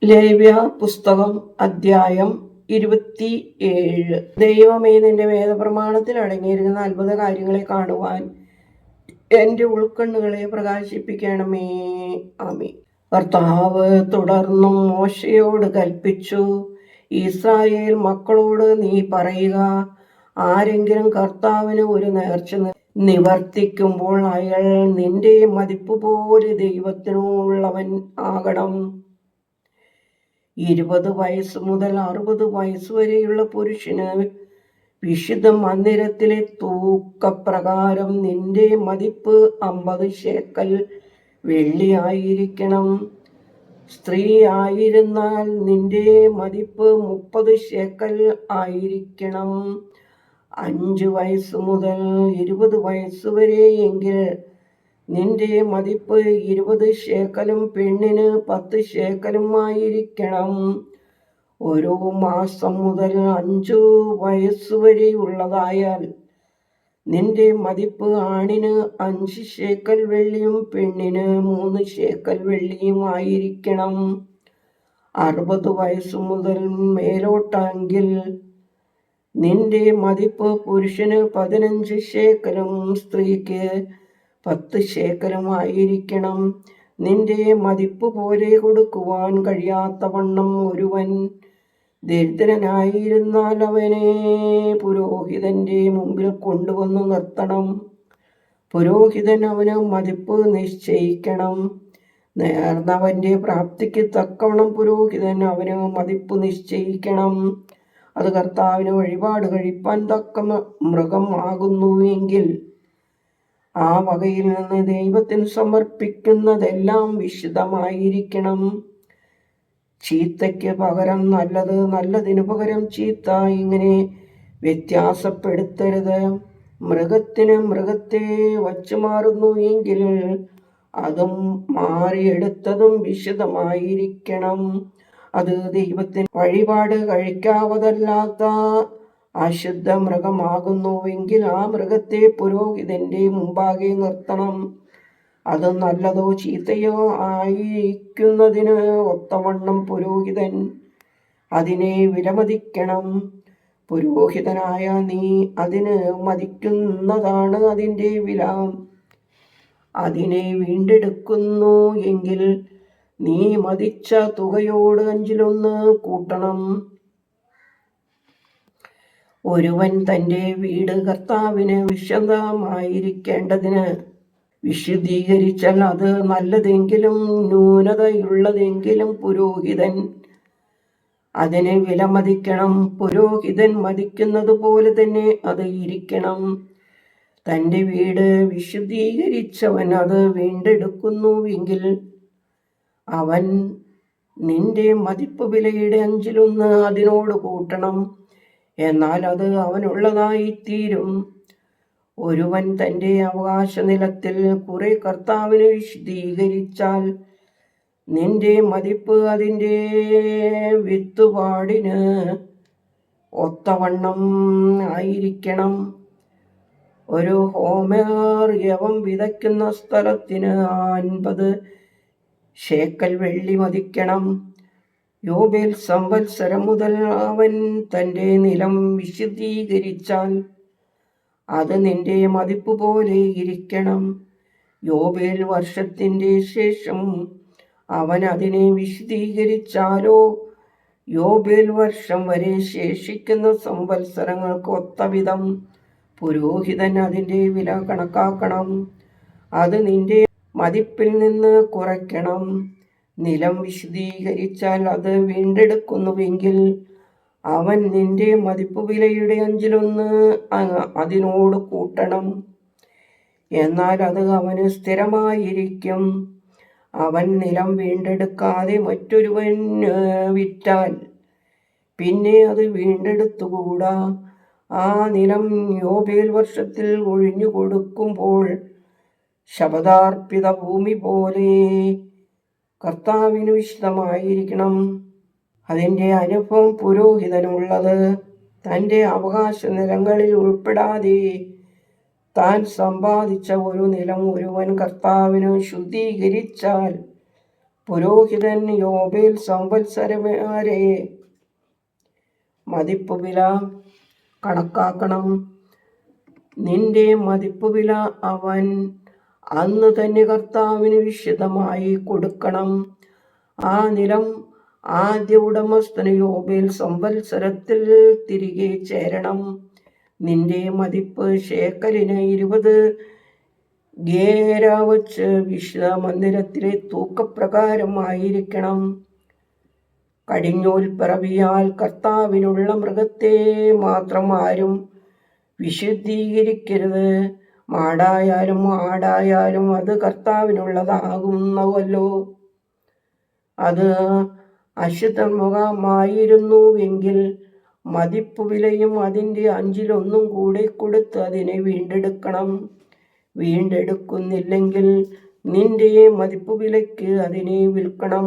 ലേവ്യ പുസ്തകം അധ്യായം 27. ദൈവമേ, നിന്റെ വേദപ്രമാണത്തിൽ അടങ്ങിയിരിക്കുന്ന അത്ഭുത കാര്യങ്ങളെ കാണുവാൻ എൻ്റെ ഉൾക്കണ്ണുകളെ പ്രകാശിപ്പിക്കണമേ. ആമേൻ. കർത്താവ് തുടർന്നും മോശയോട് കൽപ്പിച്ചു, ഇസ്രായേൽ മക്കളോട് നീ പറയുക, ആരെങ്കിലും കർത്താവിന് ഒരു നേർച്ച നിവർത്തിക്കുമ്പോൾ അയാൾ നിന്റെ മതിപ്പ് പോലെ ദൈവത്തിനുള്ളവൻ ആകണം. 20 വയസ്സ് മുതൽ 60 വയസ്സ് വരെയുള്ള പുരുഷന് വിശുദ്ധ മന്ദിരത്തിലെ തൂക്കപ്രകാരം നിന്റെ മതിപ്പ് 50 ശേക്കൽ വെള്ളിയായിരിക്കണം. സ്ത്രീ ആയിരുന്നാൽ നിന്റെ മതിപ്പ് 30 ശേക്കൽ ആയിരിക്കണം. 5 വയസ്സ് മുതൽ 20 വയസ്സ് വരെ എങ്കിൽ നിന്റെ മതിപ്പ് 20 ശേക്കലും പെണ്ണിന് 10 ശേക്കലും ആയിരിക്കണം. ഓരോ മാസം മുതൽ 5 വയസ്സ് വരെയുള്ളതായാൽ നിന്റെ മതിപ്പ് ആണിന് 5 ശേക്കൽ വെള്ളിയും പെണ്ണിന് 3 ശേക്കൽ വെള്ളിയും ആയിരിക്കണം. 60 വയസ്സ് മുതൽ മേലോട്ടെങ്കിൽ നിന്റെ മതിപ്പ് പുരുഷന് 15 ശേക്കലും സ്ത്രീക്ക് 10 ശേക്കലും ആയിരിക്കണം. നിന്റെ മതിപ്പ് പോലെ കൊടുക്കുവാൻ കഴിയാത്തവണ്ണം ഒരുവൻ ദരിദ്രനായിരുന്നാൽ അവനെ പുരോഹിതന്റെ മുമ്പിൽ കൊണ്ടുവന്ന് നിർത്തണം. പുരോഹിതൻ അവന് മതിപ്പ് നിശ്ചയിക്കണം. നേർന്നവന്റെ പ്രാപ്തിക്ക് തക്കവണ്ണം പുരോഹിതൻ അവന് മതിപ്പ് നിശ്ചയിക്കണം. അത് കർത്താവിന് വഴിപാട് കഴിപ്പാൻ തക്ക മൃഗം ആകുന്നുവെങ്കിൽ ആ വകയിൽ നിന്ന് ദൈവത്തിന് സമർപ്പിക്കുന്നതെല്ലാം വിശുദ്ധമായിരിക്കണം. ചീത്തയ്ക്ക് പകരം നല്ലത്, നല്ലതിനു പകരം ചീത്ത, ഇങ്ങനെ വ്യത്യാസപ്പെടുത്തരുത്. മൃഗത്തിന് മൃഗത്തെ വച്ചു മാറുന്നു എങ്കിൽ അതും മാറിയെടുത്തതും വിശുദ്ധമായിരിക്കണം. അത് ദൈവത്തിന് വഴിപാട് കഴിക്കാവതല്ലാത്ത അശുദ്ധ മൃഗമാകുന്നുവെങ്കിൽ ആ മൃഗത്തെ പുരോഹിതന്റെ മുമ്പാകെ നിർത്തണം. അത് നല്ലതോ ചീത്തയോ ആയിരിക്കുന്നതിന് ഒത്തവണ്ണം പുരോഹിതൻ അതിനെ വിലമതിക്കണം. പുരോഹിതനായ നീ അതിന് മതിക്കുന്നതാണ് അതിൻ്റെ വില. അതിനെ വീണ്ടെടുക്കുന്നു എങ്കിൽ നീ മതിച്ച തുകയോട് 5-1 കൂട്ടണം. ഒരുവൻ തൻ്റെ വീട് കർത്താവിന് വിശുദ്ധമായിരിക്കേണ്ടതിന് വിശുദ്ധീകരിച്ചാൽ അത് നല്ലതെങ്കിലും ന്യൂനതയുള്ളതെങ്കിലും പുരോഹിതൻ അതിനെ വിലമതിക്കണം. പുരോഹിതൻ മതിക്കുന്നത് പോലെ തന്നെ അത് ഇരിക്കണം. തൻ്റെ വീട് വിശുദ്ധീകരിച്ചവൻ അത് വീണ്ടെടുക്കുന്നുവെങ്കിൽ അവൻ നിന്റെ മതിപ്പ് വിലയുടെ 5-1 അതിനോട് കൂട്ടണം. എന്നാൽ അത് അവനുള്ളതായിത്തീരും. ഒരുവൻ തൻ്റെ അവകാശ നിലത്തിൽ കുറെ കർത്താവിന് വിശുദ്ധീകരിച്ചാൽ നിന്റെ മതിപ്പ് അതിൻ്റെ വിത്തുപാടിന് ഒത്തവണ്ണം ആയിരിക്കണം. ഒരു ഹോമർ യവം വിതയ്ക്കുന്ന സ്ഥലത്തിന് 50 ശേക്കൽ വെള്ളി മതിക്കണം. യോബേൽ സംവത്സരം മുതൽ അവൻ തൻ്റെ നിലം വിശുദ്ധീകരിച്ചാൽ അത് നിന്റെ മതിപ്പ് പോലെ ഇരിക്കണം. യോബേൽ വർഷത്തിൻ്റെ ശേഷം അവൻ അതിനെ വിശുദ്ധീകരിച്ചാലോ യോബേൽ വർഷം വരെ ശേഷിക്കുന്ന സംവത്സരങ്ങൾക്ക് ഒത്തവിധം പുരോഹിതൻ അതിൻ്റെ വില കണക്കാക്കണം. അത് നിന്റെ മതിപ്പിൽ നിന്ന് കുറയ്ക്കണം. നിലം വിശുദ്ധീകരിച്ചാൽ അത് വീണ്ടെടുക്കുന്നുവെങ്കിൽ അവൻ നിന്റെ മതിപ്പ് വിലയുടെ 5-1 അതിനോട് കൂട്ടണം. എന്നാൽ അത് അവന് സ്ഥിരമായിരിക്കും. അവൻ നിലം വീണ്ടെടുക്കാതെ മറ്റൊരുവൻ വിറ്റാൽ പിന്നെ അത് വീണ്ടെടുത്തുകൂടാ. ആ നിലം യോബേൽ വർഷത്തിൽ ഒഴിഞ്ഞു കൊടുക്കുമ്പോൾ ശപഥാർപ്പിത ഭൂമി പോലെ കർത്താവിന് വിശുദ്ധമായിരിക്കണം. അതിൻ്റെ അനുഭവം പുരോഹിതനുള്ളത്. തൻ്റെ അവകാശ നിലങ്ങളിൽ ഉൾപ്പെടാതെ താൻ സമ്പാദിച്ച ഒരു നിലം ഒരുവൻ കർത്താവിന് ശുദ്ധീകരിച്ചാൽ പുരോഹിതൻ യോബേൽ സംവത്സരമാരെ മതിപ്പുവില കണക്കാക്കണം. നിന്റെ മതിപ്പുവില അവൻ അന്ന് തന്നെ കർത്താവിന് വിശദമായി കൊടുക്കണം. ആ നിലം ആദ്യ ഉടമസ്ഥന് യോബേൽ സംവത്സരത്തിൽ തിരികെ ചേരണം. നിന്റെ മതിപ്പ് ശേക്കലിന് 20 ഗേര വച്ച് വിശുദ്ധ മന്ദിരത്തിലെ തൂക്കപ്രകാരമായിരിക്കണം. കടിഞ്ഞൂൽ പിറവിയാൽ കർത്താവിനുള്ള മൃഗത്തെ മാത്രം ആരും വിശുദ്ധീകരിക്കരുത്. മാടായാലും ആടായാലും അത് കർത്താവിനുള്ളതാകുന്നവല്ലോ. അത് അശുദ്ധമായിരുന്നുവെങ്കിൽ മതിപ്പുവിലയും അതിൻ്റെ 1/5 കൂടെ കൊടുത്ത് അതിനെ വീണ്ടെടുക്കണം. വീണ്ടെടുക്കുന്നില്ലെങ്കിൽ നിന്റെ മതിപ്പുവിലയ്ക്ക് അതിനെ വിൽക്കണം.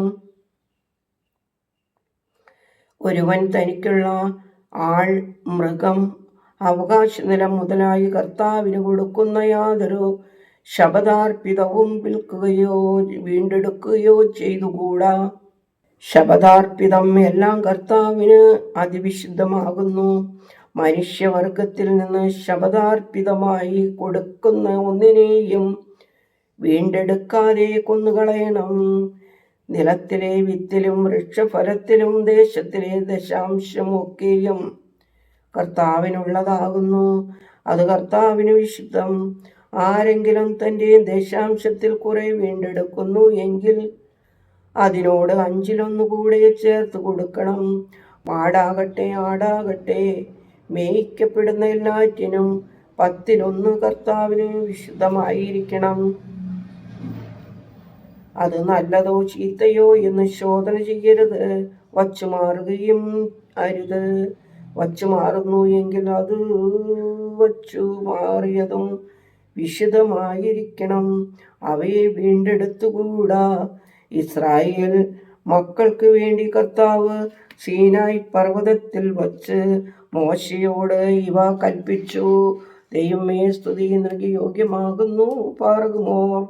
ഒരുവൻ തനിക്കുള്ള ആൾ, മൃഗം, അവകാശനിലം മുതലായി കർത്താവിന് കൊടുക്കുന്ന യാതൊരു ശപഥാർപ്പിതവും വിൽക്കുകയോ വീണ്ടെടുക്കുകയോ ചെയ്തുകൂടാ. ശപഥാർപ്പിതം എല്ലാം കർത്താവിന് അതിവിശുദ്ധമാകുന്നു. മനുഷ്യവർഗത്തിൽ നിന്ന് ശപഥാർപ്പിതമായി കൊടുക്കുന്ന ഒന്നിനെയും വീണ്ടെടുക്കാതെ കൊന്നുകളയണം. നിലത്തിലെ വിത്തിലും വൃക്ഷഫലത്തിലും ദേശത്തിലെ ദശാംശമൊക്കെയും കർത്താവിനുള്ളതാകുന്നു. അത് കർത്താവിന് വിശുദ്ധം. ആരെങ്കിലും തൻ്റെ ദശാംശത്തിൽ കുറെ വീണ്ടെടുക്കുന്നു എങ്കിൽ അതിനോട് 1/5 കൂടെ ചേർത്ത് കൊടുക്കണം. മാടാകട്ടെ ആടാകട്ടെ മേയിക്കപ്പെടുന്ന എല്ലാറ്റിനും 1/10 കർത്താവിന് വിശുദ്ധമായിരിക്കണം. അത് നല്ലതോ ചീത്തയോ എന്ന് ശോധന ചെയ്യരുത്. വച്ചുമാറുകയും അരുത്. വച്ചുമാറുന്നു എങ്കിൽ അത് വച്ചുമാറിയതും വിശുദ്ധമായിരിക്കണം. അവയെ വീണ്ടെടുത്തുകൂടാ. ഇസ്രായേൽ മക്കൾക്ക് വേണ്ടി കർത്താവ് സീനായി പർവ്വതത്തിൽ വച്ച് മോശയോട് ഇവ കൽപ്പിച്ചു. ദൈവമേ, സ്തുതി നിനക്ക് യോഗ്യമാകുന്നു. പാർക്കുമോർ.